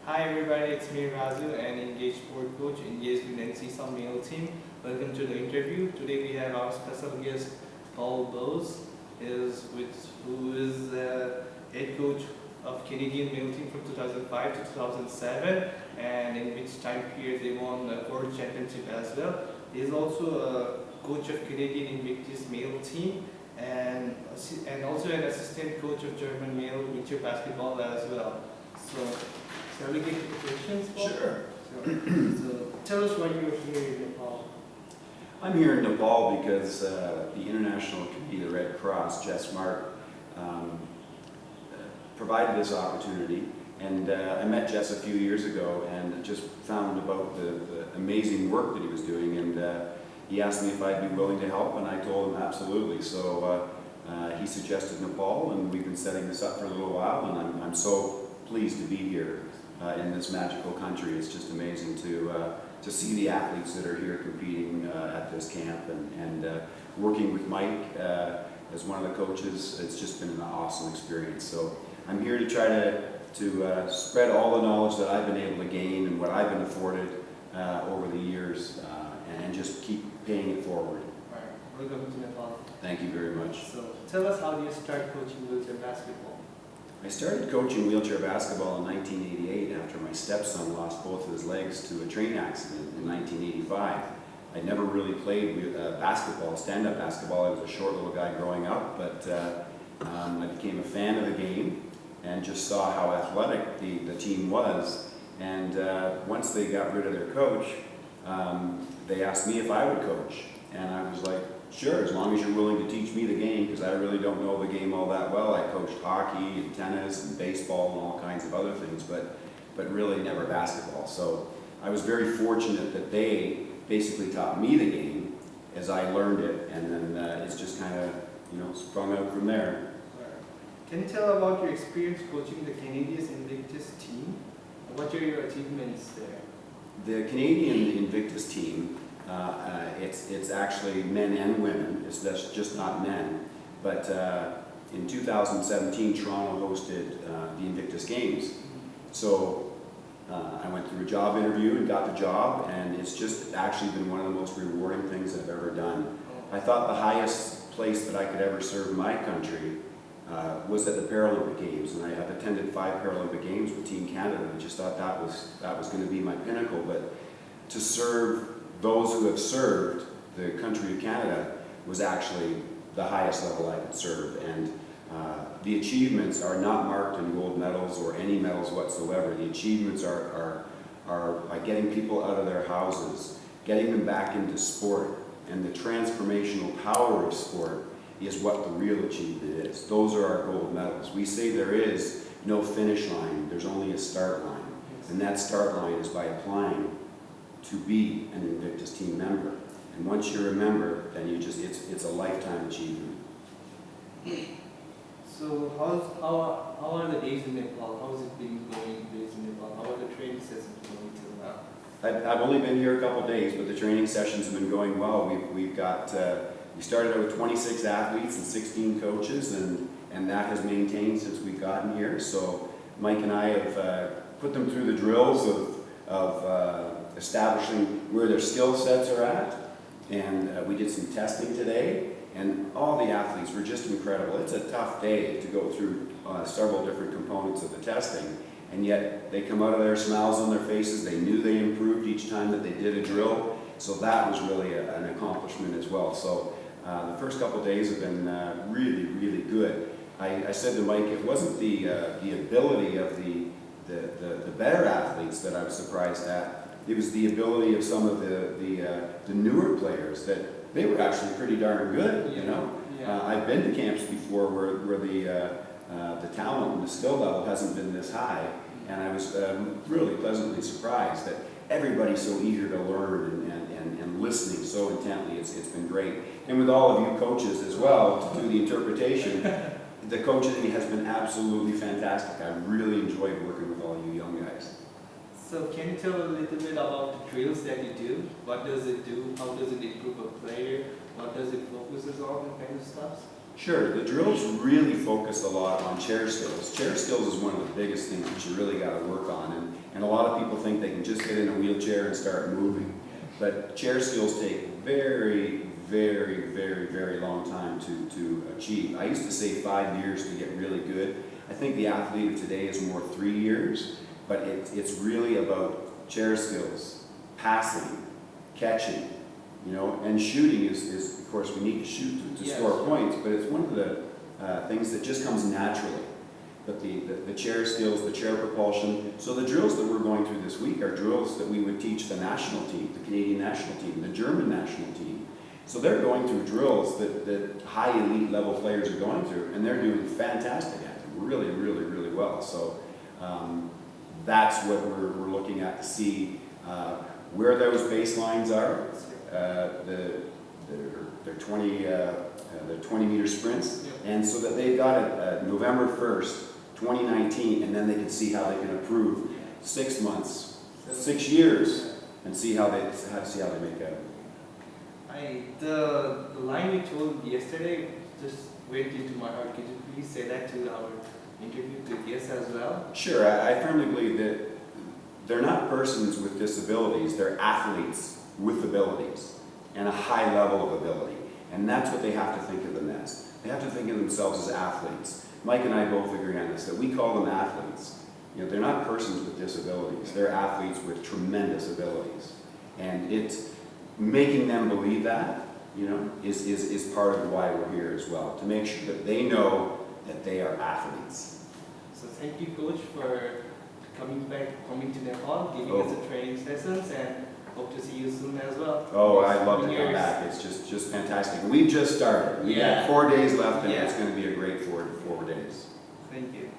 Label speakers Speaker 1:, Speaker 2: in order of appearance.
Speaker 1: Hi everybody, it's me Razu, an engaged sport coach engaged with NCSL male team. Welcome to the interview. Today we have our special guest Paul Bose, who is the head coach of Canadian male team from 2005 to 2007, and in which time period they won the world championship as well. He is also a coach of Canadian Invictus male team and also an assistant coach of German male winter basketball as well. So shall we get to the questions, Paul?
Speaker 2: Sure.
Speaker 1: So tell us why you're here in Nepal.
Speaker 2: I'm here in Nepal because the International Committee of the Red Cross, Jess Mark, provided this opportunity. And I met Jess a few years ago and just found about the amazing work that he was doing. And he asked me if I'd be willing to help, and I told him absolutely. So he suggested Nepal, and we've been setting this up for a little while, and I'm so pleased to be here in this magical country. It's just amazing to see the athletes that are here competing at this camp, and working with Mike as one of the coaches. It's just been an awesome experience. So I'm here to try to spread all the knowledge that I've been able to gain and what I've been afforded over the years, and just keep paying it forward.
Speaker 1: All right, welcome to Nepal.
Speaker 2: Thank you very much.
Speaker 1: So tell us, how do you start coaching wheelchair basketball?
Speaker 2: I started coaching wheelchair basketball in 1988 after my stepson lost both of his legs to a train accident in 1985. I never really played basketball, stand-up basketball. I was a short little guy growing up, but I became a fan of the game and just saw how athletic the team was. And once they got rid of their coach, they asked me if I would coach. And I was like, sure, as long as you're willing to teach me the game, because I really don't know the game all that well. I coached hockey and tennis and baseball and all kinds of other things, but really never basketball. So I was very fortunate that they basically taught me the game as I learned it, and then it's just kind of, sprung out from there.
Speaker 1: Can you tell about your experience coaching the Canadian Invictus team? What are your achievements there?
Speaker 2: The Canadian Invictus team, it's actually men and women. That's just not men. But in 2017, Toronto hosted the Invictus Games. So I went through a job interview and got the job, and it's just actually been one of the most rewarding things I've ever done. I thought the highest place that I could ever serve my country was at the Paralympic Games, and I've attended 5 Paralympic Games with Team Canada. I just thought that was going to be my pinnacle. But to serve those who have served the country of Canada was actually the highest level I could serve. And the achievements are not marked in gold medals or any medals whatsoever. The achievements are by getting people out of their houses, getting them back into sport, and the transformational power of sport is what the real achievement is. Those are our gold medals. We say there is no finish line, there's only a start line. And that start line is by applying to be an Invictus team member. And once you're a member, then it's a lifetime achievement.
Speaker 1: So how are the days in Nepal? How has it been going, days in Nepal? How are the training sessions going till now?
Speaker 2: I've only been here a couple days, but the training sessions have been going well. We've got, we started out with 26 athletes and 16 coaches, and that has maintained since we've gotten here. So Mike and I have put them through the drills of establishing where their skill sets are at, and we did some testing today, and all the athletes were just incredible. It's a tough day to go through several different components of the testing, and yet they come out of there, smiles on their faces. They knew they improved each time that they did a drill, so that was really an accomplishment as well. So the first couple of days have been really, really good. I said to Mike, it wasn't the ability of the better athletes that I was surprised at. It was the ability of some of the newer players that they were actually pretty darn good,
Speaker 1: Yeah.
Speaker 2: I've been to camps before where the talent and the skill level hasn't been this high, and I was really pleasantly surprised that everybody's so eager to learn and listening so intently. It's been great. And with all of you coaches as well to do the interpretation, the coaching has been absolutely fantastic. I really enjoyed working with all you young guys.
Speaker 1: So can you tell a little bit about the drills that you do? What does it do? How does it improve a player? What does it focuses on, and kind of stuff?
Speaker 2: Sure, the drills really focus a lot on chair skills. Chair skills is one of the biggest things that you really got to work on, and a lot of people think they can just get in a wheelchair and start moving. But chair skills take very, very, very, very long time to achieve. I used to say 5 years to get really good. I think the athlete of today is more 3 years, but it's really about chair skills, passing, catching, you know, and shooting is of course, we need to shoot to score points, but it's one of the things that just comes naturally. But the chair skills, the chair propulsion. So the drills that we're going through this week are drills that we would teach the national team, the Canadian national team, the German national team. So they're going through drills that high elite level players are going through, and they're doing fantastic at them, really, really, really well. So that's what we're looking at to see where those baselines are. They're 20 meter sprints, and so that they've got it November 1st, 2019, and then they can see how they can improve 6 months, 6 years, and see how they make out.
Speaker 1: The line you told yesterday just went into my heart. Could you please say that to our interview with Yes as well?
Speaker 2: Sure, I firmly believe that they're not persons with disabilities, they're athletes with abilities and a high level of ability. And that's what they have to think of them as. They have to think of themselves as athletes. Mike and I both agree on this, that we call them athletes. You know, they're not persons with disabilities, they're athletes with tremendous abilities. And it's making them believe that, you know, is part of why we're here as well, to make sure that they know that they are athletes.
Speaker 1: So thank you, Coach, for coming to Nepal, giving us the training sessions, and hope to see you soon as well.
Speaker 2: Oh, I'd love to come back. It's just fantastic. We've just started. We got 4 days left, and it's going to be a great 4 days.
Speaker 1: Thank you.